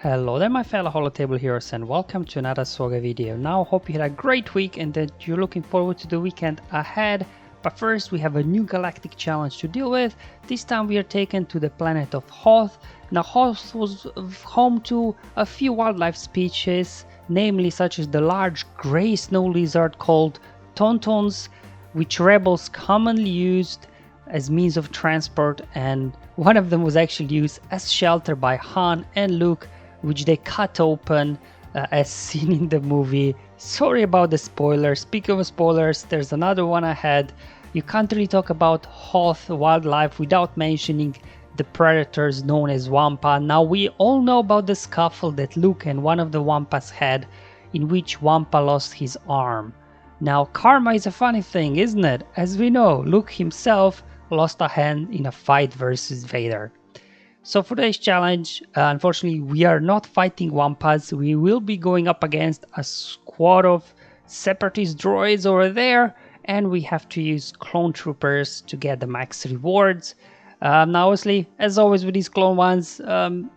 Hello there my fellow holotable heroes and welcome to another SWGOH video. Now hope you had a great week and that you're looking forward to the weekend ahead. But first we have a new galactic challenge to deal with. This time we are taken to the planet of Hoth. Now Hoth was home to a few wildlife species, namely such as the large grey snow lizard called tauntauns, which rebels commonly used as means of transport, and one of them was actually used as shelter by Han and Luke, which they cut open as seen in the movie. Sorry about the spoilers. Speaking of spoilers, there's another one ahead. You can't really talk about Hoth wildlife without mentioning the predators known as Wampa. Now we all know about the scuffle that Luke and one of the Wampas had, in which Wampa lost his arm. Now karma is a funny thing, isn't it? As we know, Luke himself lost a hand in a fight versus Vader. So for today's challenge, unfortunately we are not fighting Wampas. We will be going up against a squad of separatist droids over there, and we have to use clone troopers to get the max rewards. Now obviously, as always with these clone ones,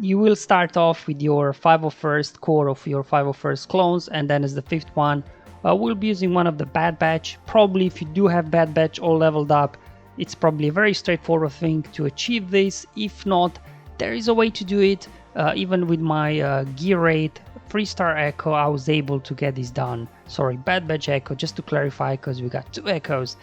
you will start off with your 501st core of your 501st clones, and then as the fifth one, we'll be using one of the Bad Batch. Probably if you do have Bad Batch all leveled up, it's probably a very straightforward thing to achieve this. If not, there is a way to do it. Even with my gear rate 3-star Echo, I was able to get this done. Sorry, Bad Batch Echo, just to clarify, because we got 2 Echoes.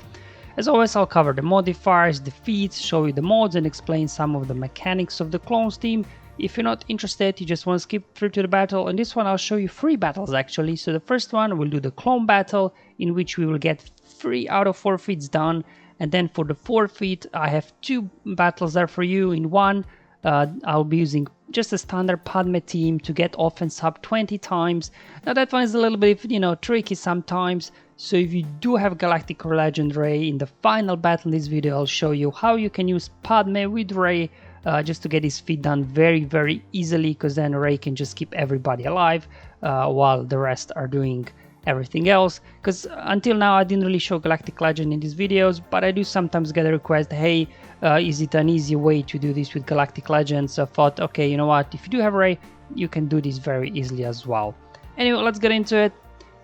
As always, I'll cover the modifiers, the feats, show you the mods, and explain some of the mechanics of the clones team. If you're not interested, you just want to skip through to the battle, and this one I'll show you 3 battles actually. So the first one, we'll do the clone battle, in which we will get 3 out of 4 feats done. And then for the 4th feat, I have 2 battles there for you. In one, I'll be using just a standard Padme team to get offense up 20 times. Now that one is a little bit, tricky sometimes. So if you do have Galactic or Legend Rey, in the final battle in this video, I'll show you how you can use Padme with Rey just to get his feat done very easily, because then Rey can just keep everybody alive while the rest are doing everything else. Because until now I didn't really show Galactic Legend in these videos, but I do sometimes get a request, hey, is it an easy way to do this with Galactic Legend? So I thought, okay, you know what, if you do have Rey, you can do this very easily as well. Anyway, let's get into it.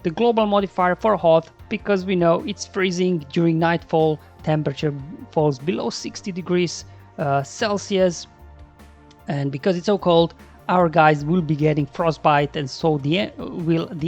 The global modifier for Hoth, because we know it's freezing during nightfall, temperature falls below 60 degrees Celsius, and because it's so cold, our guys will be getting frostbite, and so the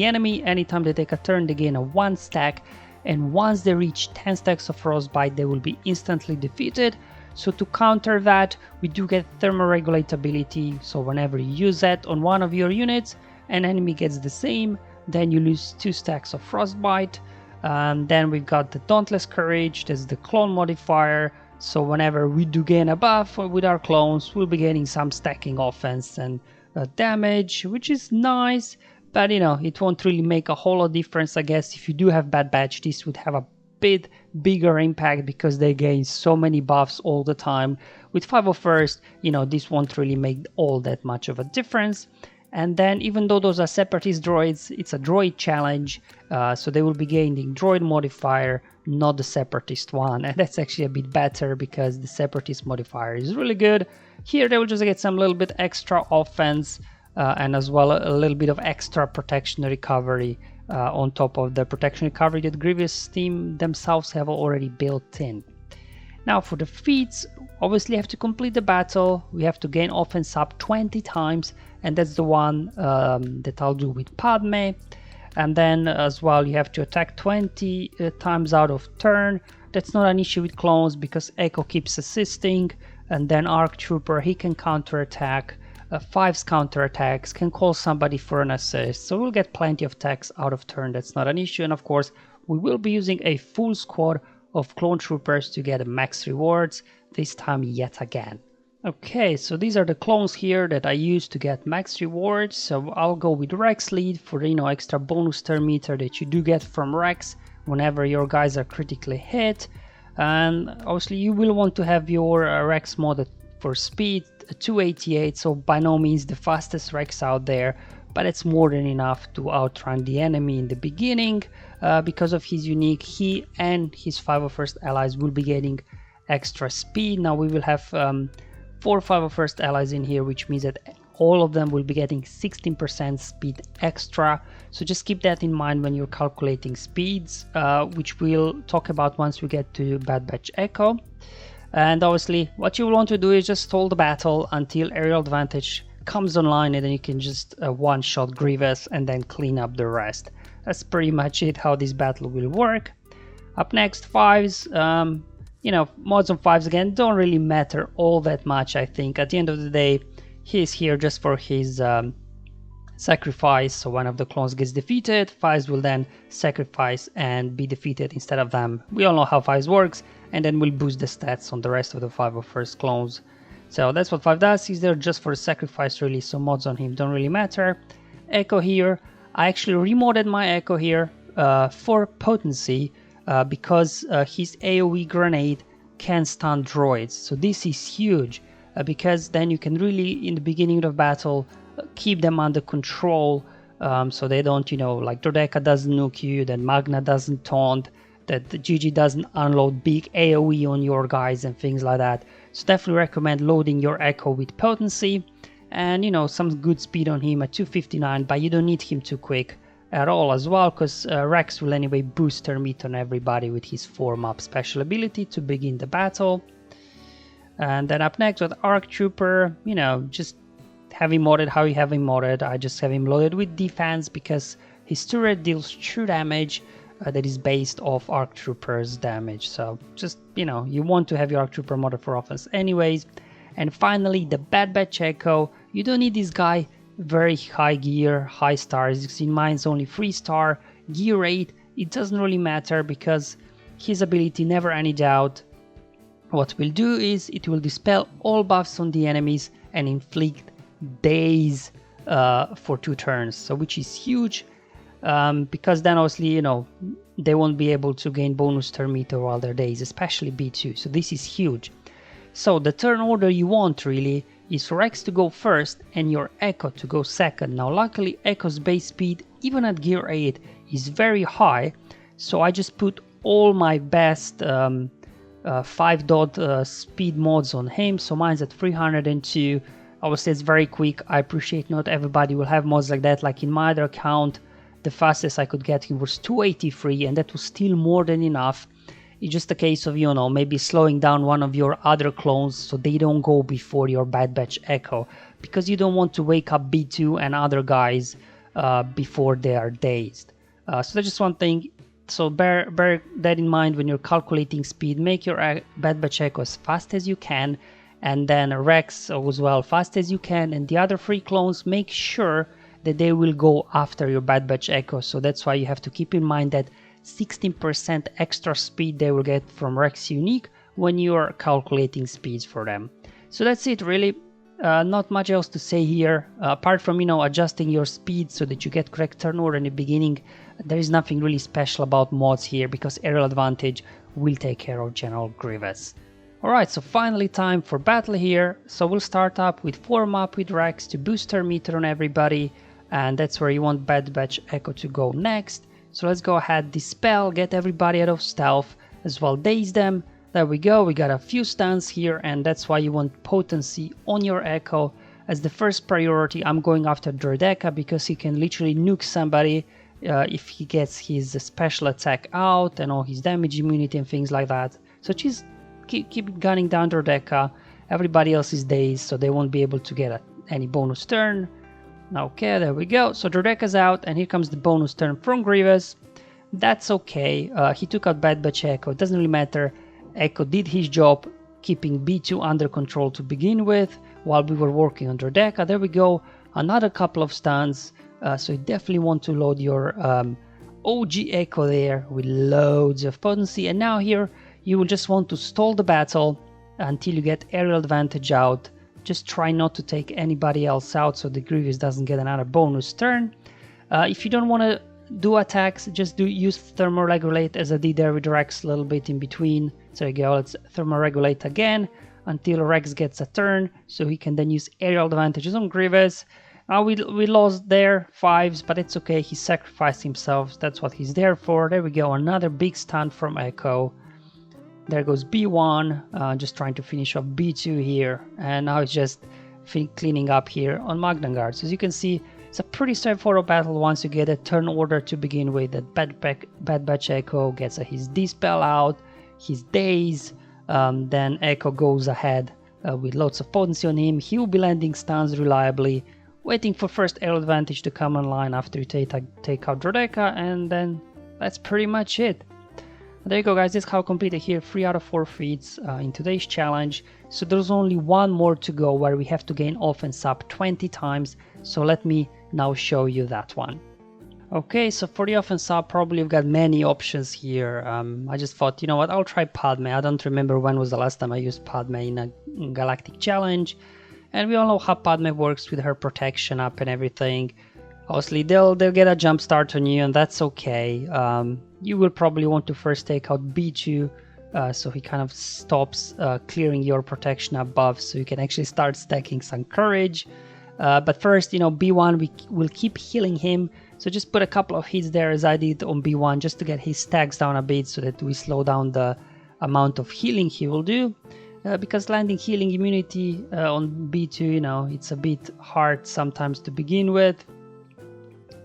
enemy. Anytime they take a turn, they gain a 1 stack, and once they reach 10 stacks of frostbite, they will be instantly defeated. So to counter that, we do get thermoregulate ability. So whenever you use that on one of your units, an enemy gets the same, then you lose 2 stacks of frostbite. And then we've got the Dauntless Courage, that's the clone modifier. So whenever we do gain a buff with our clones, we'll be getting some stacking offense and damage, which is nice, but it won't really make a whole lot of difference. I guess if you do have Bad Batch, this would have a bit bigger impact because they gain so many buffs all the time. With 501st, this won't really make all that much of a difference. And then even though those are separatist droids, it's a droid challenge, so they will be gaining droid modifier, not the separatist one, and that's actually a bit better because the separatist modifier is really good. Here they will just get some little bit extra offense and as well a little bit of extra protection recovery on top of the protection recovery that Grievous team themselves have already built in. Now for the feats, obviously you have to complete the battle, we have to gain offense up 20 times, and that's the one that I'll do with Padme. And then as well you have to attack 20 times out of turn. That's not an issue with clones because Echo keeps assisting, and then Arc Trooper, he can counterattack. 5's counterattacks can call somebody for an assist, so we'll get plenty of attacks out of turn. That's not an issue. And of course we will be using a full squad of clone troopers to get max rewards, this time yet again. Okay, so these are the clones here that I use to get max rewards. So I'll go with Rex lead for the extra bonus turn meter that you do get from Rex whenever your guys are critically hit. And obviously you will want to have your Rex modded for speed 288, so by no means the fastest Rex out there, but it's more than enough to outrun the enemy in the beginning. Because of his unique, he and his 501st allies will be getting extra speed. Now we will have 4 501st allies in here, which means that all of them will be getting 16% speed extra. So just keep that in mind when you're calculating speeds, which we'll talk about once we get to Bad Batch Echo. And obviously what you want to do is just stall the battle until aerial advantage comes online, and then you can just one-shot Grievous and then clean up the rest. That's pretty much it, how this battle will work. Up next, fives. You know, mods on fives again don't really matter all that much. I think at the end of the day, he's here just for his sacrifice. So one of the clones gets defeated, fives will then sacrifice and be defeated instead of them. We all know how fives works, and then we'll boost the stats on the rest of the 5 of first clones. So that's what 5 does. He's there just for a sacrifice really, so mods on him don't really matter. Echo here, I actually remodded my Echo here for potency, because his AoE grenade can stun droids. So this is huge, because then you can really, in the beginning of battle, keep them under control, so they don't, you know, like Droids doesn't nuke you, then Magna doesn't taunt, that the GG doesn't unload big AoE on your guys and things like that. So definitely recommend loading your Echo with potency, and you know, some good speed on him at 259, but you don't need him too quick at all as well, because Rex will anyway boost turn meter on everybody with his form-up special ability to begin the battle. And then up next with Arc Trooper, you know, just have him modded how you have him modded. I just have him loaded with defense because his turret deals true damage that is based off Arc Trooper's damage. So just, you know, you want to have your Arc Trooper modded for offense anyways. And finally, the Bad Batch Echo. You don't need this guy very high gear, high stars. You see mine's only 3-star, gear 8, it doesn't really matter because his ability never any doubt. What we'll do is it will dispel all buffs on the enemies and inflict daze for 2 turns, so which is huge, because then obviously, you know, they won't be able to gain bonus turn meter while they're dazed, especially B2, so this is huge. So the turn order you want really is for Rex to go first and your Echo to go second. Now luckily Echo's base speed, even at gear 8, is very high, so I just put all my best 5 dot speed mods on him, so mine's at 302. Obviously it's very quick. I appreciate not everybody will have mods like that. Like in my other account, the fastest I could get him was 283, and that was still more than enough. It's just a case of, you know, maybe slowing down one of your other clones so they don't go before your Bad Batch Echo, because you don't want to wake up B2 and other guys before they are dazed. So that's just one thing. So bear that in mind when you're calculating speed. Make your Bad Batch Echo as fast as you can, and then Rex as well fast as you can, and the other 3 clones, make sure that they will go after your Bad Batch Echo. So that's why you have to keep in mind that 16% extra speed they will get from Rex Unique when you are calculating speeds for them. So that's it really. Not much else to say here, apart from, you know, adjusting your speed so that you get correct turn order in the beginning. There is nothing really special about mods here because aerial advantage will take care of General Grievous. Alright, so finally time for battle here. So we'll start up with form up with Rex to boost turn meter on everybody, and that's where you want Bad Batch Echo to go next. So let's go ahead, dispel, get everybody out of stealth, as well daze them. There we go, we got a few stuns here, and that's why you want potency on your Echo. As the first priority, I'm going after Droids because he can literally nuke somebody if he gets his special attack out and all his damage immunity and things like that. So just keep gunning down Droids. Everybody else is dazed, so they won't be able to get any bonus turn. Okay, there we go. So Droids out, and here comes the bonus turn from Grievous. That's okay. He took out Bad Batch Echo. It doesn't really matter. Echo did his job, keeping B2 under control to begin with, while we were working on Droids. There we go. Another couple of stuns. So you definitely want to load your OG Echo there with loads of potency. And now here, you will just want to stall the battle until you get aerial advantage out. Just try not to take anybody else out so the Grievous doesn't get another bonus turn. If you don't want to do attacks, just use thermoregulate as I did there with Rex a little bit in between. So there you go, let's thermoregulate again until Rex gets a turn, so he can then use aerial advantages on Grievous. We lost there 5s, but it's okay, he sacrificed himself, that's what he's there for. There we go, another big stun from Echo. There goes B1, just trying to finish off B2 here, and now it's just cleaning up here on Magna Guard. So as you can see, it's a pretty straightforward battle once you get a turn order to begin with. That Bad Batch Echo gets his Dispel out, his Daze, then Echo goes ahead with lots of potency on him. He will be landing stuns reliably, waiting for first air advantage to come online after you take out Droids, and then that's pretty much it. There you go, guys. This is how completed here 3 out of 4 feats in today's challenge. So there's only one more to go where we have to gain offense up 20 times. So let me now show you that one. Okay, so for the offense up, probably you've got many options here. I just thought, you know what, I'll try Padme. I don't remember when was the last time I used Padme in a Galactic challenge. And we all know how Padme works with her protection up and everything. Obviously, they'll get a jump start on you, and that's okay. You will probably want to first take out B2, so he kind of stops clearing your protection above, so you can actually start stacking some courage. But first, you know, B1, we will keep healing him. So just put a couple of hits there as I did on B1 just to get his stacks down a bit so that we slow down the amount of healing he will do. Because landing healing immunity on B2, you know, it's a bit hard sometimes to begin with.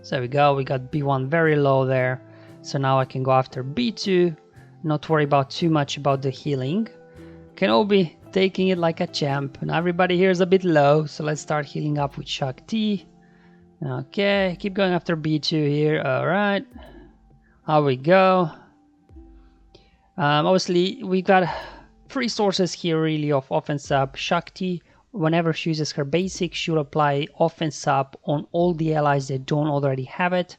So there we go, we got B1 very low there. So now I can go after B2, not worry about too much about the healing. Kenobi taking it like a champ. Now everybody here is a bit low, so let's start healing up with Shakti. Okay, keep going after B2 here. Alright, how we go. Obviously, we got 3 sources here really of offense up. Shakti, whenever she uses her basic, she'll apply offense up on all the allies that don't already have it.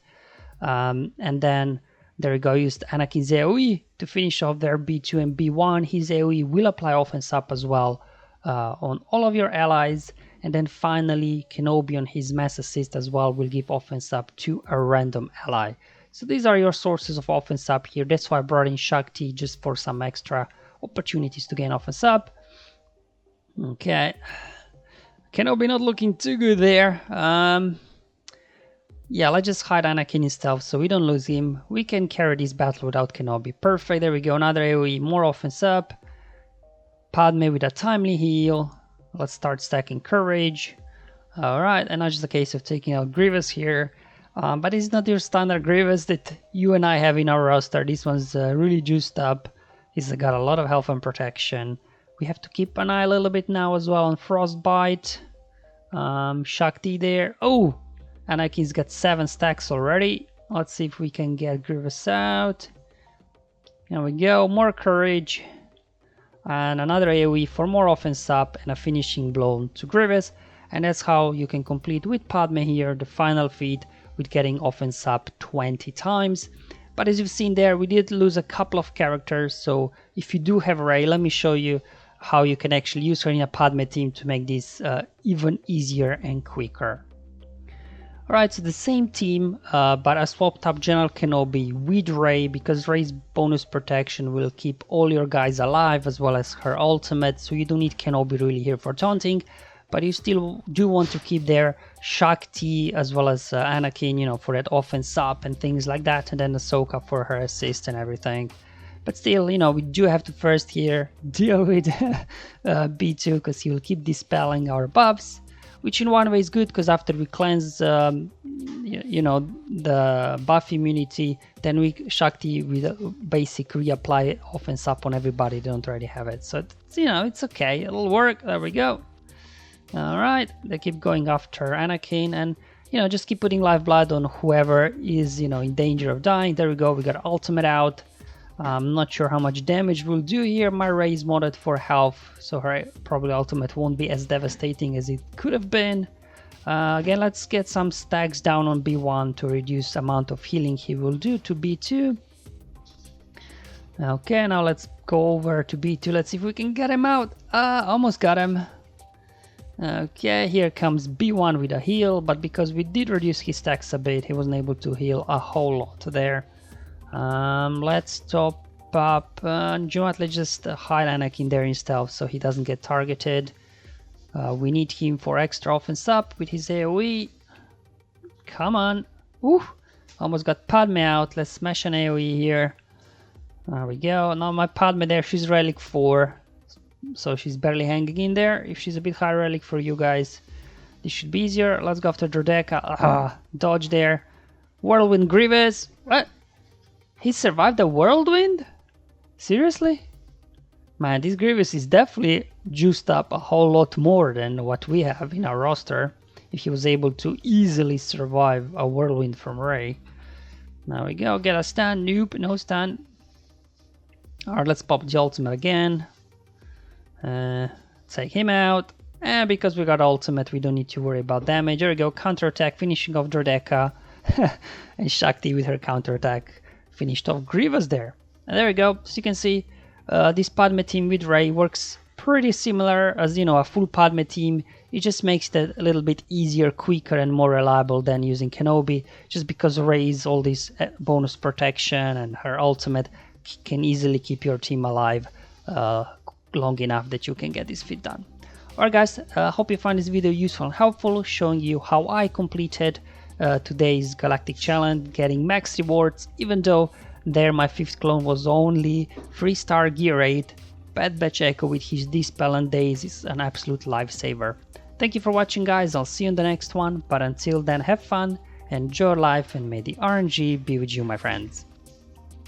And then there we go, used Anakin's AoE to finish off their B2 and B1. His AoE will apply offense up as well on all of your allies. And then finally, Kenobi on his mass assist as well will give offense up to a random ally. So these are your sources of offense up here. That's why I brought in Shakti, just for some extra opportunities to gain offense up. Okay. Kenobi not looking too good there. Yeah, let's just hide Anakin in stealth so we don't lose him. We can carry this battle without Kenobi. Perfect, there we go. Another AoE, more offense up. Padme with a timely heal. Let's start stacking courage. Alright, and now just a case of taking out Grievous here. But it's not your standard Grievous that you and I have in our roster. This one's really juiced up. He's got a lot of health and protection. We have to keep an eye a little bit now as well on Frostbite. Shakti there. Oh! Anakin's got 7 stacks already. Let's see if we can get Grievous out. There we go, more courage. And another AoE for more offense up and a finishing blow to Grievous. And that's how you can complete with Padme here the final feat with getting offense up 20 times. But as you've seen there, we did lose a couple of characters. So if you do have Rey, let me show you how you can actually use her in a Padme team to make this even easier and quicker. Alright, so the same team, but I swapped up General Kenobi with Rey because Rey's bonus protection will keep all your guys alive as well as her ultimate, so you don't need Kenobi really here for taunting, but you still do want to keep their Shakti as well as Anakin, you know, for that offense up and things like that, and then Ahsoka for her assist and everything. But still, you know, we do have to first here deal with B2 because he will keep dispelling our buffs. Which in one way is good because after we cleanse, you know, the buff immunity, then we Shakti will basically reapply offense up on everybody that don't already have it. So, you know, it's okay. It'll work. There we go. All right. They keep going after Anakin and, you know, just keep putting lifeblood on whoever is, you know, in danger of dying. There we go. We got ultimate out. I'm not sure how much damage we'll do here. My Rey is modded for health, so her probably ultimate won't be as devastating as it could have been. Again, let's get some stacks down on B1 to reduce the amount of healing he will do to B2. Okay, now let's go over to B2. Let's see if we can get him out. Almost got him. Okay, here comes B1 with a heal, but because we did reduce his stacks a bit, he wasn't able to heal a whole lot there. Let's top up, you know what, let's just hide Anakin there in stealth so he doesn't get targeted. We need him for extra offense up with his AoE. Come on. Ooh, almost got Padme out. Let's smash an AoE here. There we go. Now my Padme there, she's relic 4. so she's barely hanging in there. If she's a bit high relic for you guys, this should be easier. Let's go after Droids. Dodge there. Whirlwind Grievous. What? He survived the Whirlwind? Seriously? Man, this Grievous is definitely juiced up a whole lot more than what we have in our roster. If he was able to easily survive a Whirlwind from Rey. Now we go, get a stun. Nope, no stun. Alright, let's pop the ultimate again. Take him out. And because we got ultimate, we don't need to worry about damage. There we go, counterattack, finishing off Droids. And Shakti with her counterattack finished off Grievous there. And there we go, so you can see this Padme team with Rey works pretty similar as, you know, a full Padme team. It just makes it a little bit easier, quicker and more reliable than using Kenobi, just because Rey's all this bonus protection and her ultimate can easily keep your team alive long enough that you can get this feat done. Alright guys, hope you found this video useful and helpful, showing you how I completed today's Galactic Challenge, getting max rewards, even though there my 5th clone was only 3-star gear 8. Bad Batch Echo with his Dispel and Daze is an absolute lifesaver. Thank you for watching guys, I'll see you in the next one, but until then have fun, enjoy life and may the RNG be with you my friends.